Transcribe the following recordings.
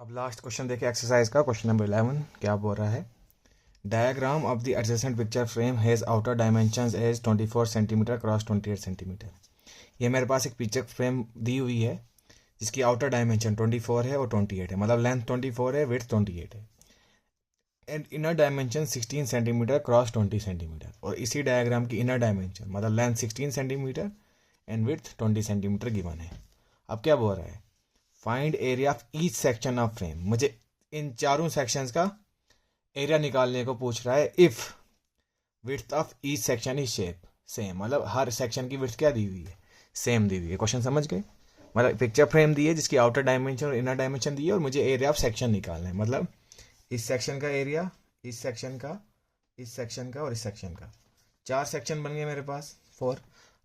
अब last question देखे exercise का। क्वेश्चन नंबर 11 क्या बोल रहा है? Diagram of the adjacent picture frame has outer dimensions as 24 centimetre cross 28 centimetre. ये मेरे पास एक पिक्चर फ्रेम दी हुई है जिसकी आउटर डायमेंशन 24 है और 28 है, मतलब लेंथ 24 है, विड्थ 28 है, and inner dimension 16 centimetre cross 20 centimetre. और इसी डायग्राम की इनर डायमेंशन मतलब length 16 centimetre and width 20 centimetre given है। अब क्या बोल रहा है? Find area of each section of frame. मुझे इन चारों सेक्शंस का एरिया निकालने को पूछ रहा है if width of each section is shape same, मतलब हर सेक्शन की विड्थ क्या दी हुई है? सेम दी हुई है। क्वेश्चन समझ गए? मतलब पिक्चर फ्रेम दी है जिसकी आउटर डायमेंशन और इनर डायमेंशन दी है और मुझे एरिया ऑफ सेक्शन निकालना है। मतलब इस सेक्शन का एरिया, इस सेक्शन का, इस सेक्शन का और इस सेक्शन का। 4 सेक्शन बन गए मेरे पास, 4।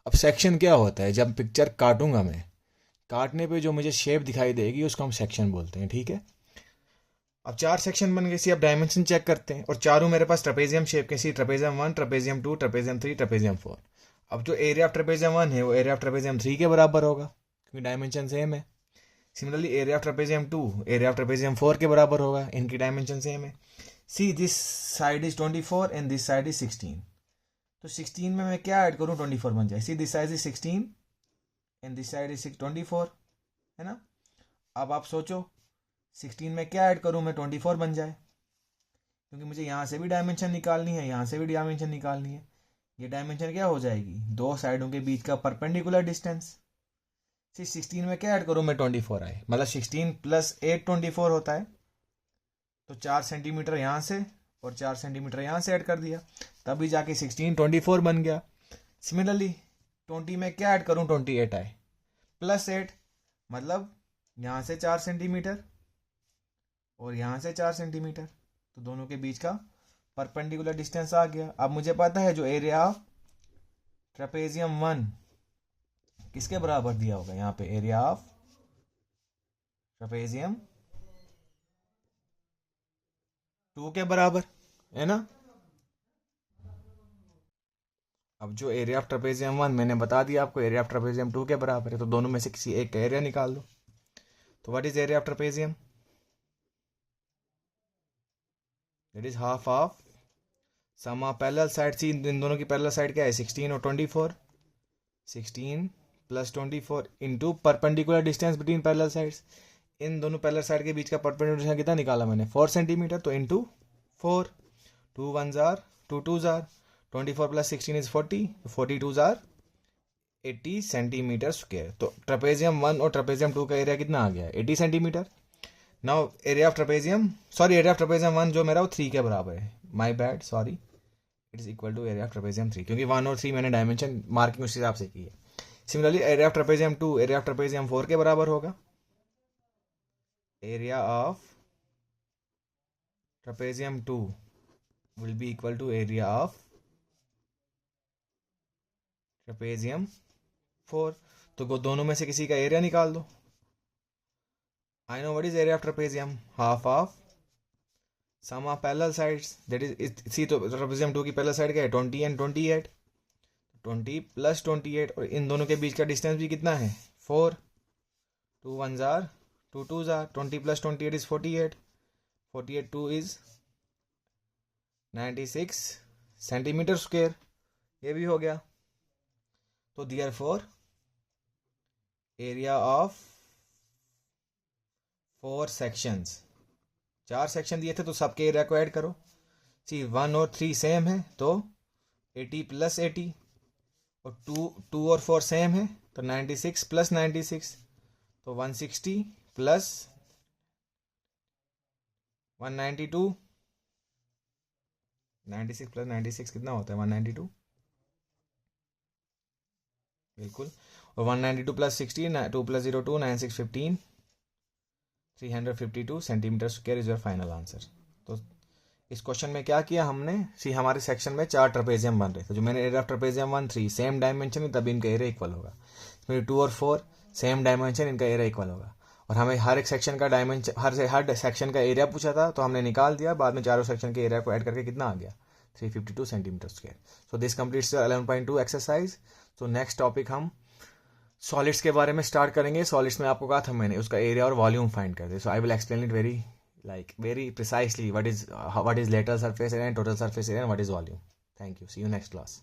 अब सेक्शन क्या होता है? जब पिक्चर काटूंगा मैं, काटने पे जो मुझे शेप दिखाई देगी उसको हम सेक्शन बोलते हैं, ठीक है। अब 4 सेक्शन बन गए। सी अब डायमेंशन चेक करते हैं, और चारों मेरे पास ट्रेपेजियम शेप के। सी ट्रेपेजियम 1, ट्रेपेजियम 2, ट्रेपेजियम 3, ट्रेपेजियम 4। अब जो एरिया ऑफ ट्रेपेजियम 1 है वो एरिया ऑफ ट्रेपेजियम 3 के बराबर होगा क्योंकि डायमेंशन सेम है। Similarly area of trapezium 2 area of trapezium 4 के बराबर होगा, इनकी डायमेंशन सेम है। See this side is 24 and this side is 16। तो 16 में मैं क्या ऐड करूँ? 24 बन जाए। See this side is 16 and this side is 24, है ना। अब आप सोचो 16 में क्या ऐड करूं मैं? 24 बन जाए, क्योंकि मुझे यहाँ से भी डायमेंशन निकालनी है, यहाँ से भी डायमेंशन निकालनी है। ये डायमेंशन क्या हो जाएगी? दो साइडों के बीच का परपेंडिकुलर डिस्टेंस। 16 में क्या ऐड करूं मैं? 24 आए, मतलब 16 + 8 24 होता है। तो 4 सेंटीमीटर यहाँ से और 4 सेंटीमीटर यहाँ से ऐड कर दिया, तभी जाके 16 24 बन गया। सिमिलरली 20 में क्या ऐड करूं? 28 आए, +8 मतलब यहाँ से 4 सेंटीमीटर और यहाँ से 4 सेंटीमीटर, तो दोनों के बीच का परपेंडिकुलर डिस्टेंस आ गया। अब मुझे पता है जो एरिया ऑफ ट्रेपेजियम 1 किसके बराबर दिया होगा यहाँ पे? एरिया ऑफ ट्रेपेजियम 2 के बराबर, है ना। अब जो एरिया ऑफ ट्रेपेजियम 1 मैंने बता दिया आपको एरिया ऑफ ट्रेपेजियम 2 के बराबर है, तो दोनों में से किसी एक का एरिया निकाल दो। तो what is area of trapezium? That is half of sum of parallel side. See इन दोनों की पैरेलल साइड क्या है? 16 और 24। 16 + 24 into perpendicular distance between parallel sides. इन दोनों पैरेलल साइड के बीच का परपेंडिकुलर डिस्टेंस कितना निकाला मैंने? 4 सेंटीमीटर। तो into 4, 2 1 jar 2 2 jar 24 + 16 is 40, 42 jar 80 centimetre square. तो ट्रेपेजियम 1 और ट्रेपेजियम 2 का एरिया कितना आ गया? 80 centimetre. Now area of trapezium, sorry area of trapezium 1 जो मेरा वो 3 के बराबर है, my bad, sorry. It is equal to area of trapezium 3, क्योंकि 1 और 3 मैंने डायमेंशन मार्किंग उस हिसाब से की है। Similarly area of trapezium 2 area of trapezium 4 के बराबर होगा। Area of trapezium 2 will be equal to area of trapezium 4। तो दोनों में से किसी का एरिया निकाल दो। I know what is area of trapezium, half of sum of parallel sides, that is see तो trapezium 2 की पैरेलल साइड क्या है? 20 and 28, 20 + 28, और इन दोनों के बीच का डिस्टेंस भी कितना है? 4, 2 1 jar 2 2 jar 20 + 28 is 48, 48 2 is 96 centimetre square. ये भी हो गया। तो therefore area of 4 sections, 4 section दिए थे तो सबके एरिया को ऐड करो। सी 1 और 3 सेम है तो 80 + 80, और 2 और 4 सेम है तो 96 + 96, तो 160 + 192, 96 + 96 कितना होता है? 192, बिल्कुल। और 192 + 60, 2 + 0 2, 9 6 15, 352 centimetre square is your final answer. तो इस क्वेश्चन में क्या किया हमने? सी हमारे सेक्शन में 4 ट्रेपेजियम बन रहे थे, जो मैंने area of trapezium 1 3 same dimension है, तभी इनका एरिया इक्वल होगा। मेरे 2 और 4 सेम डायमेंशन, इनका एरिया इक्वल होगा। और हमें हर एक सेक्शन का डायमेंशन, हर सेक्शन का एरिया पूछा था, तो हमने निकाल दिया। बाद में चारों सेक्शन के एरिया को ऐड करके कितना आ गया? 352 centimetre square. So this completes your 11.2 exercise. So next topic हम सॉलिड्स के बारे में स्टार्ट करेंगे. सॉलिड्स में आपको कहा था मैंने उसका एरिया और वॉल्यूम फाइंड कर दे. So I will explain it very precisely what is lateral surface area and total surface area and what is volume. Thank you. See you next class.